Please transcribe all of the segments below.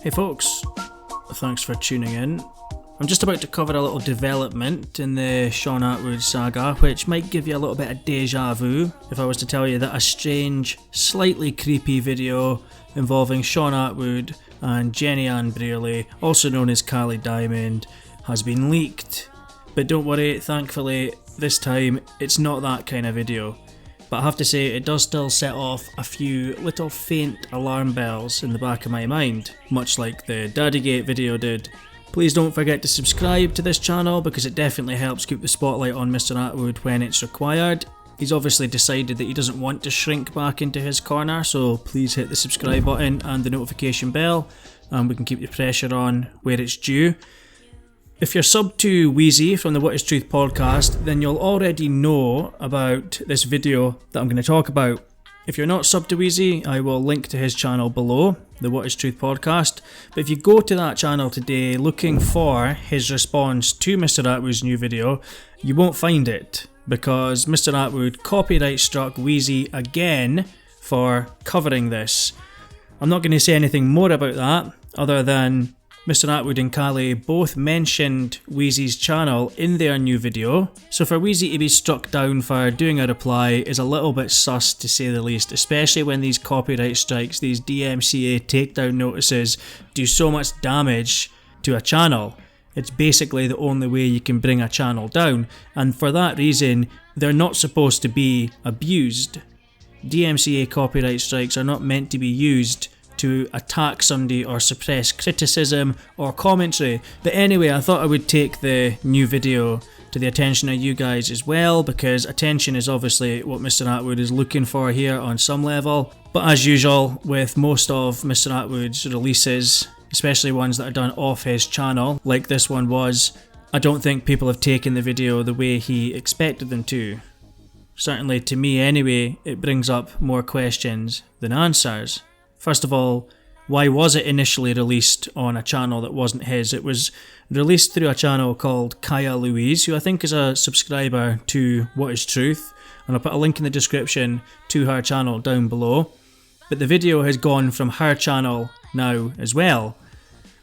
Hey folks, thanks for tuning in. I'm just about to cover a little development in the Sean Attwood saga, which might give you a little bit of deja vu if I was to tell you that a strange, slightly creepy video involving Sean Attwood and Jenny Ann Brearley, also known as Cali Diamond, has been leaked. But don't worry, thankfully, this time it's not that kind of video. But I have to say, it does still set off a few little faint alarm bells in the back of my mind, much like the DaddyGate video did. Please don't forget to subscribe to this channel because it definitely helps keep the spotlight on Mr. Attwood when it's required. He's obviously decided that he doesn't want to shrink back into his corner, so please hit the subscribe button and the notification bell, and we can keep the pressure on where it's due. If you're sub to Wheezy from the What Is Truth podcast, then you'll already know about this video that I'm going to talk about. If you're not sub to Wheezy, I will link to his channel below, the What Is Truth podcast. But if you go to that channel today looking for his response to Mr. Attwood's new video, you won't find it, because Mr. Attwood copyright struck Wheezy again for covering this. I'm not going to say anything more about that, other than Mr. Attwood and Cali both mentioned Wheezy's channel in their new video, so for Wheezy to be struck down for doing a reply is a little bit sus to say the least, especially when these copyright strikes, these DMCA takedown notices do so much damage to a channel. It's basically the only way you can bring a channel down, and for that reason they're not supposed to be abused. DMCA copyright strikes are not meant to be used to attack somebody or suppress criticism or commentary. But anyway, I thought I would take the new video to the attention of you guys as well, because attention is obviously what Mr. Attwood is looking for here on some level. But as usual with most of Mr. Attwood's releases, especially ones that are done off his channel, like this one was, I don't think people have taken the video the way he expected them to. Certainly to me anyway, it brings up more questions than answers. First of all, why was it initially released on a channel that wasn't his? It was released through a channel called Kaya Louise, who I think is a subscriber to What Is Truth, and I'll put a link in the description to her channel down below. But the video has gone from her channel now as well.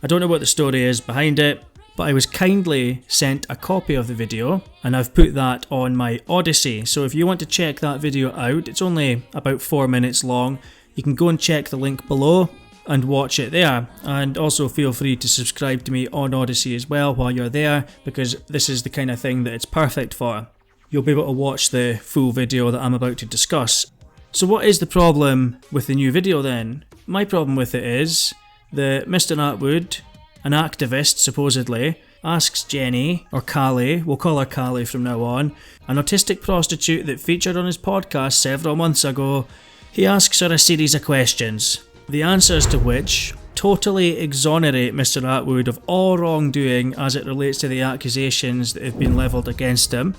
I don't know what the story is behind it, but I was kindly sent a copy of the video, and I've put that on my Odyssey. So if you want to check that video out, it's only about 4 minutes long. You can go and check the link below and watch it there, and also feel free to subscribe to me on Odyssey as well while you're there, because this is the kind of thing that it's perfect for. You'll be able to watch the full video that I'm about to discuss. So what is the problem with the new video then? My problem with it is that Mr. Attwood, an activist supposedly, asks Jenny, or Cali, we'll call her Cali from now on, an autistic prostitute that featured on his podcast several months ago. He asks her a series of questions, the answers to which totally exonerate Mr. Attwood of all wrongdoing as it relates to the accusations that have been levelled against him,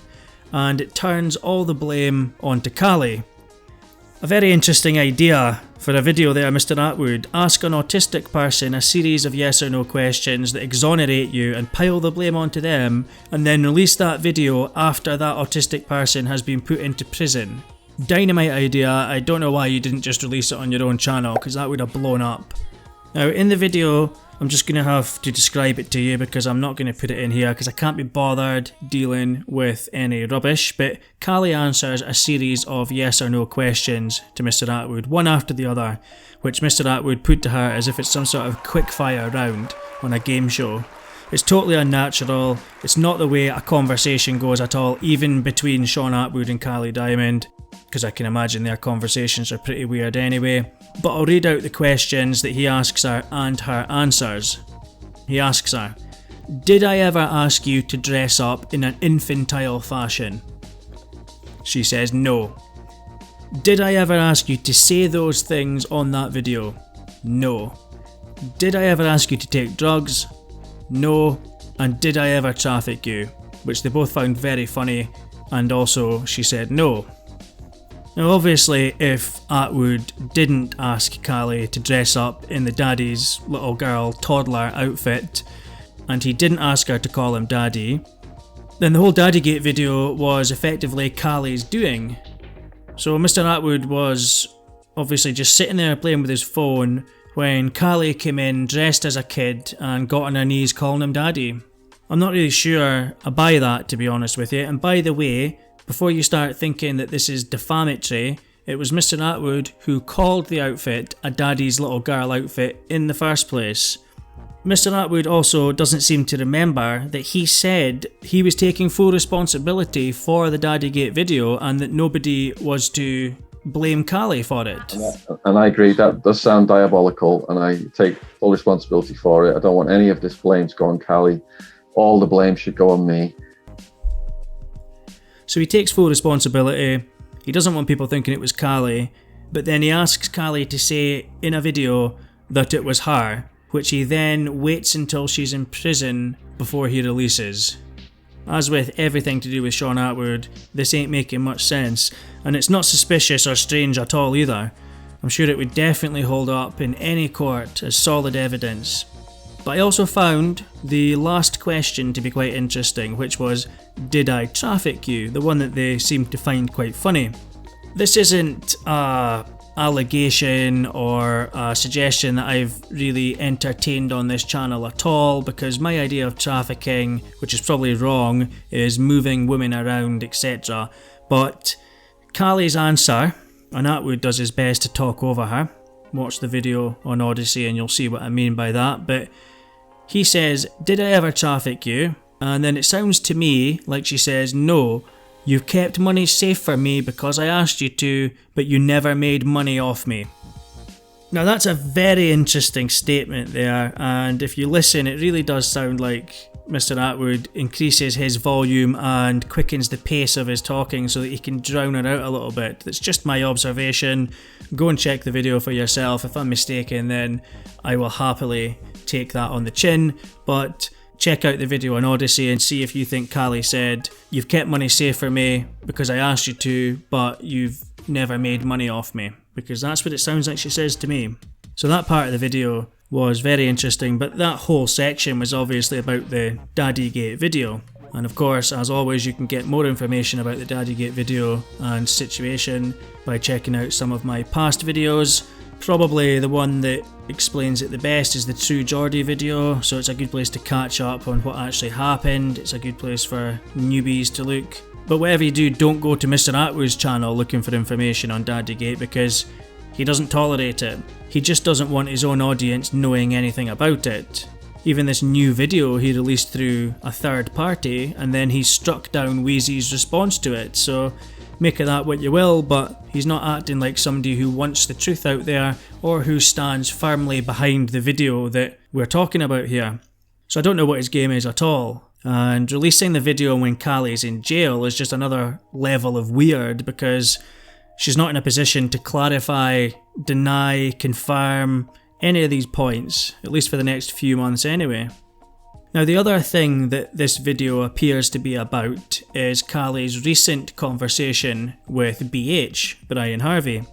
and it turns all the blame onto Cali. A very interesting idea for a video there, Mr. Attwood. Ask an autistic person a series of yes or no questions that exonerate you and pile the blame onto them, and then release that video after that autistic person has been put into prison. Dynamite idea. I don't know why you didn't just release it on your own channel, because that would have blown up. Now in the video, I'm just going to have to describe it to you because I'm not going to put it in here because I can't be bothered dealing with any rubbish, but Cali answers a series of yes or no questions to Mr. Attwood, one after the other, which Mr. Attwood put to her as if it's some sort of quickfire round on a game show. It's totally unnatural, it's not the way a conversation goes at all, even between Sean Attwood and Cali Diamond, because I can imagine their conversations are pretty weird anyway. But I'll read out the questions that he asks her and her answers. He asks her, "Did I ever ask you to dress up in an infantile fashion?" She says no. "Did I ever ask you to say those things on that video?" No. "Did I ever ask you to take drugs?" No. "And did I ever traffic you?" Which they both found very funny, and also she said no. Now obviously if Attwood didn't ask Cali to dress up in the daddy's little girl toddler outfit, and he didn't ask her to call him daddy, then the whole DaddyGate video was effectively Cali's doing. So Mr. Attwood was obviously just sitting there playing with his phone when Cali came in dressed as a kid and got on her knees calling him daddy. I'm not really sure I buy that, to be honest with you. And by the way, before you start thinking that this is defamatory, it was Mr. Attwood who called the outfit a daddy's little girl outfit in the first place. Mr. Attwood also doesn't seem to remember that he said he was taking full responsibility for the DaddyGate video and that nobody was to blame Cali for it. And I agree, that does sound diabolical, and I take full responsibility for it. I don't want any of this blame to go on Cali. All the blame should go on me. So he takes full responsibility. He doesn't want people thinking it was Cali, but then he asks Cali to say in a video that it was her, which he then waits until she's in prison before he releases. As with everything to do with Shaun Attwood, this ain't making much sense, and it's not suspicious or strange at all either. I'm sure it would definitely hold up in any court as solid evidence. But I also found the last question to be quite interesting, which was, did I traffic you? The one that they seemed to find quite funny. This isn't a allegation or a suggestion that I've really entertained on this channel at all, because my idea of trafficking, which is probably wrong, is moving women around, etc. But Cali's answer, and Attwood does his best to talk over her. Watch the video on Odyssey and you'll see what I mean by that. But he says, did I ever traffic you? And then it sounds to me like she says, no. You've kept money safe for me because I asked you to, but you never made money off me. Now that's a very interesting statement there, and if you listen, it really does sound like Mr. Attwood increases his volume and quickens the pace of his talking so that he can drown it out a little bit. That's just my observation. Go and check the video for yourself. If I'm mistaken, then I will happily take that on the chin, but check out the video on Odyssey and see if you think Cali said, you've kept money safe for me because I asked you to, but you've never made money off me. Because that's what it sounds like she says to me. So that part of the video was very interesting, but that whole section was obviously about the DaddyGate video. And of course, as always, you can get more information about the DaddyGate video and situation by checking out some of my past videos. Probably the one that explains it the best is the True Geordie video, so it's a good place to catch up on what actually happened. It's a good place for newbies to look. But whatever you do, don't go to Mr. Attwood's channel looking for information on DaddyGate, because he doesn't tolerate it. He just doesn't want his own audience knowing anything about it. Even this new video he released through a third party, and then he struck down Wheezy's response to it, so make of that what you will, but he's not acting like somebody who wants the truth out there or who stands firmly behind the video that we're talking about here. So I don't know what his game is at all. And releasing the video when Cali's in jail is just another level of weird, because she's not in a position to clarify, deny, confirm any of these points, at least for the next few months anyway. Now the other thing that this video appears to be about is Cali's recent conversation with BH, Brian Harvey.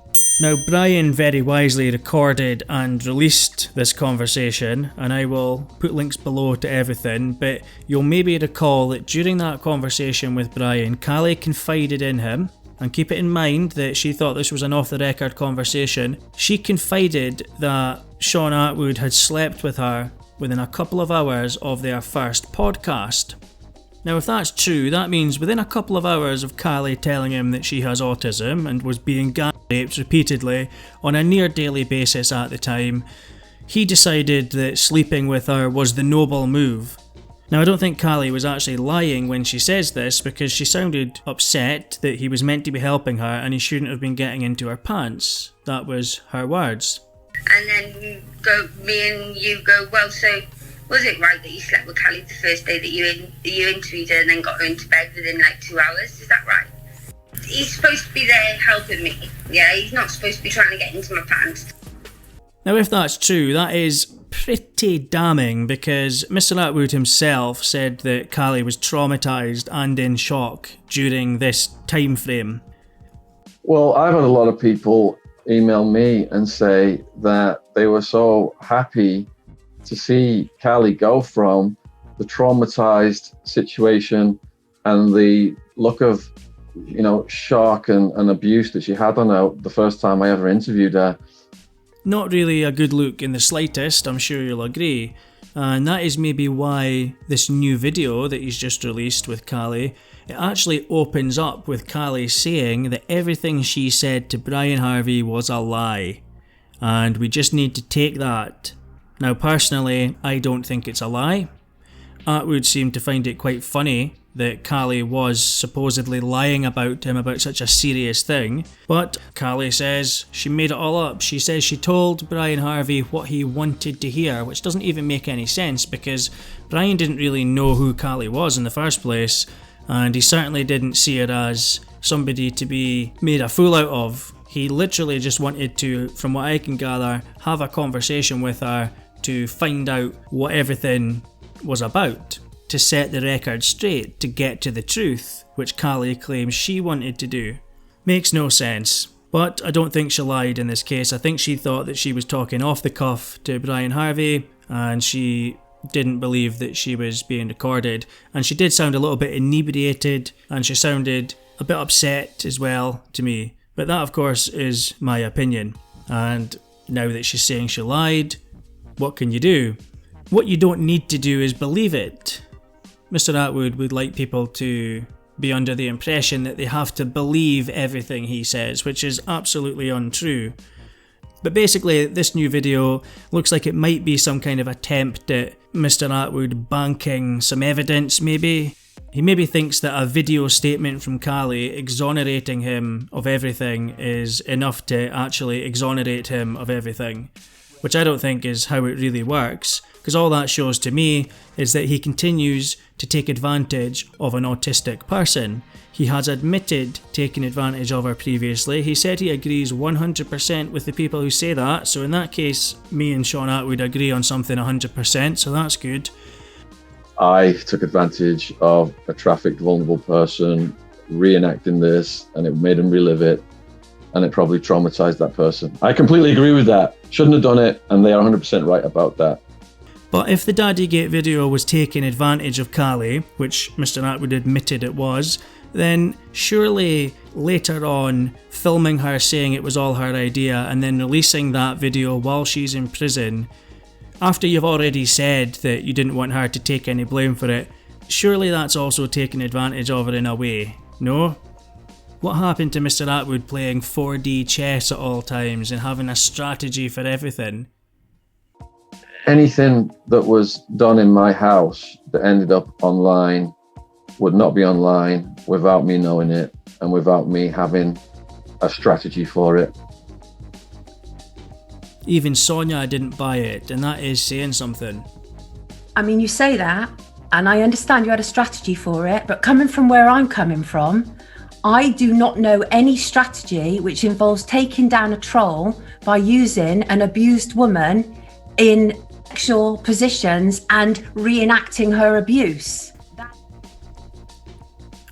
Now Brian very wisely recorded and released this conversation, and I will put links below to everything, but you'll maybe recall that during that conversation with Brian, Cali confided in him, and keep it in mind that she thought this was an off-the-record conversation. She confided that Shaun Attwood had slept with her within a couple of hours of their first podcast. Now if that's true, that means within a couple of hours of Cali telling him that she has autism and was being gang-raped repeatedly on a near daily basis at the time, he decided that sleeping with her was the noble move. Now I don't think Cali was actually lying when she says this, because she sounded upset that he was meant to be helping her and he shouldn't have been getting into her pants. That was her words. And then me and you go, well, so was it right that you slept with Cali the first day that you interviewed her and then got her into bed within like 2 hours? Is that right? He's supposed to be there helping me. Yeah, he's not supposed to be trying to get into my pants. Now if that's true, that is pretty damning, because Mr. Attwood himself said that Cali was traumatised and in shock during this time frame. Well, I've had a lot of people email me and say that they were so happy to see Cali go from the traumatized situation and the look of, shock and abuse that she had on her the first time I ever interviewed her, Not really a good look in the slightest, I'm sure you'll agree. And that is maybe why this new video that he's just released with Cali, it actually opens up with Cali saying that everything she said to Brian Harvey was a lie. And we just need to take that. Now personally, I don't think it's a lie. Attwood seemed to find it quite funny that Cali was supposedly lying about him about such a serious thing, but Cali says she made it all up. She says she told Brian Harvey what he wanted to hear, which doesn't even make any sense because Brian didn't really know who Cali was in the first place, and he certainly didn't see her as somebody to be made a fool out of. He literally just wanted to, from what I can gather, have a conversation with her to find out what everything was about, to set the record straight, to get to the truth, which Cali claims she wanted to do. Makes no sense, but I don't think she lied in this case. I think she thought that she was talking off the cuff to Brian Harvey, and she didn't believe that she was being recorded, and she did sound a little bit inebriated, and she sounded a bit upset as well to me, but that of course is my opinion. And now that she's saying she lied, what can you do? What you don't need to do is believe it. Mr. Attwood would like people to be under the impression that they have to believe everything he says, which is absolutely untrue. But basically, this new video looks like it might be some kind of attempt at Mr. Attwood banking some evidence, maybe. He maybe thinks that a video statement from Cali exonerating him of everything is enough to actually exonerate him of everything, which I don't think is how it really works, because all that shows to me is that he continues to take advantage of an autistic person. He has admitted taking advantage of her previously. He said he agrees 100% with the people who say that, so in that case, me and Sean Attwood agree on something 100%, so that's good. I took advantage of a trafficked, vulnerable person reenacting this, and it made him relive it, and it probably traumatized that person. I completely agree with that. Shouldn't have done it, and they are 100% right about that. But if the DaddyGate video was taking advantage of Cali, which Mr. Attwood admitted it was, then surely later on filming her saying it was all her idea and then releasing that video while she's in prison, after you've already said that you didn't want her to take any blame for it, surely that's also taking advantage of her in a way, no? What happened to Mr. Attwood playing 4D chess at all times and having a strategy for everything? Anything that was done in my house that ended up online would not be online without me knowing it and without me having a strategy for it. Even Sonia didn't buy it, and that is saying something. I mean, you say that, and I understand you had a strategy for it, but coming from where I'm coming from, I do not know any strategy which involves taking down a troll by using an abused woman in sexual positions and reenacting her abuse.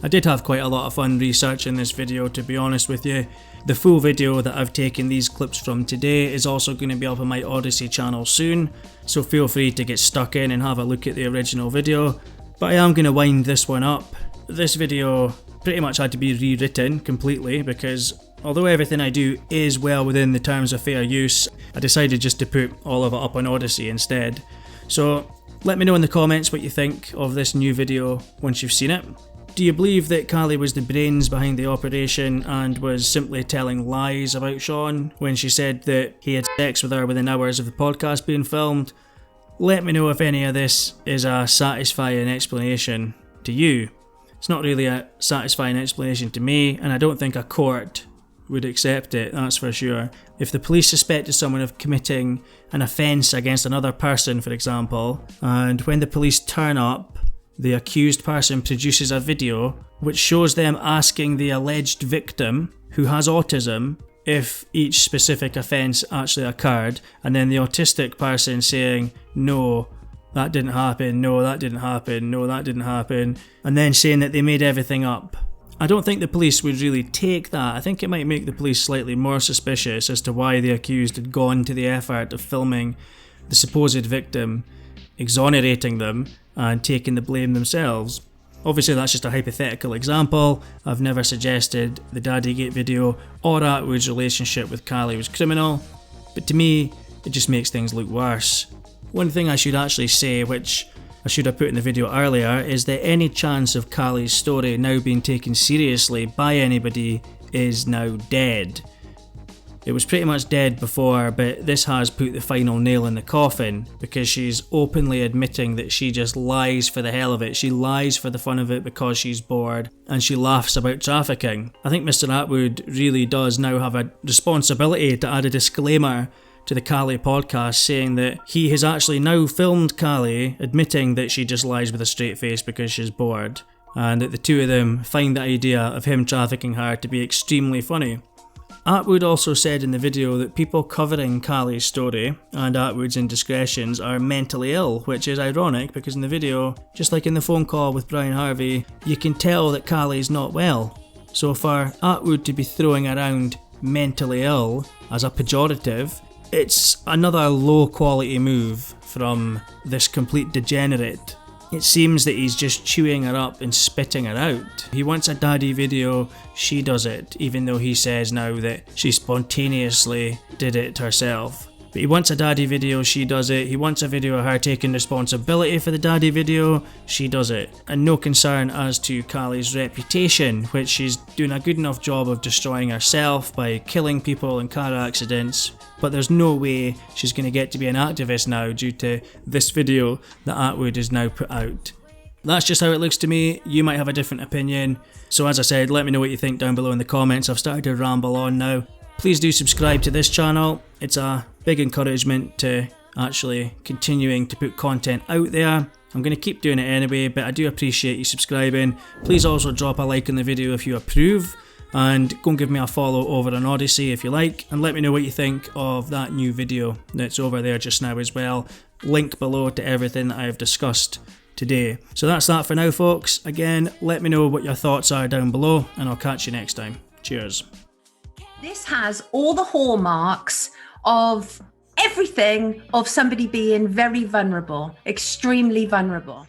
I did have quite a lot of fun researching this video, to be honest with you. The full video that I've taken these clips from today is also going to be up on my Odyssey channel soon, so feel free to get stuck in and have a look at the original video. But I am going to wind this one up. This video pretty much had to be rewritten completely because although everything I do is well within the terms of fair use, I decided just to put all of it up on Odyssey instead. So let me know in the comments what you think of this new video once you've seen it. Do you believe that Cali was the brains behind the operation and was simply telling lies about Sean when she said that he had sex with her within hours of the podcast being filmed? Let me know if any of this is a satisfying explanation to you. It's not really a satisfying explanation to me, and I don't think a court would accept it, that's for sure. If the police suspected someone of committing an offence against another person, for example, and when the police turn up, the accused person produces a video which shows them asking the alleged victim, who has autism, if each specific offence actually occurred, and then the autistic person saying, no, that didn't happen, no, that didn't happen, no, that didn't happen, and then saying that they made everything up. I don't think the police would really take that. I think it might make the police slightly more suspicious as to why the accused had gone to the effort of filming the supposed victim, exonerating them, and taking the blame themselves. Obviously that's just a hypothetical example. I've never suggested the DaddyGate video or Attwood's relationship with Cali was criminal. But to me, it just makes things look worse. One thing I should actually say, which I should have put in the video earlier, is that any chance of Cali's story now being taken seriously by anybody is now dead. It was pretty much dead before, but this has put the final nail in the coffin, because she's openly admitting that she just lies for the hell of it. She lies for the fun of it because she's bored, and she laughs about trafficking. I think Mr. Attwood really does now have a responsibility to add a disclaimer to the Cali podcast saying that he has actually now filmed Cali admitting that she just lies with a straight face because she's bored, and that the two of them find the idea of him trafficking her to be extremely funny. Attwood also said in the video that people covering Cali's story and Attwood's indiscretions are mentally ill, which is ironic because in the video, just like in the phone call with Brian Harvey, you can tell that Cali's not well. So for Attwood to be throwing around mentally ill as a pejorative, it's another low quality move from this complete degenerate. It seems that he's just chewing her up and spitting her out. He wants a daddy video, she does it, even though he says now that she spontaneously did it herself. But he wants a daddy video, she does it. He wants a video of her taking responsibility for the daddy video, she does it. And no concern as to Cali's reputation, which she's doing a good enough job of destroying herself by killing people in car accidents. But there's no way she's going to get to be an activist now due to this video that Attwood has now put out. That's just how it looks to me. You might have a different opinion. So as I said, let me know what you think down below in the comments. I've started to ramble on now. Please do subscribe to this channel. It's a big encouragement to actually continuing to put content out there. I'm going to keep doing it anyway, but I do appreciate you subscribing. Please also drop a like on the video if you approve, and go and give me a follow over on Odyssey if you like, and let me know what you think of that new video that's over there just now as well. Link below to everything that I have discussed today. So that's that for now, folks. Again, let me know what your thoughts are down below, and I'll catch you next time. Cheers. This has all the hallmarks of everything of somebody being very vulnerable, extremely vulnerable.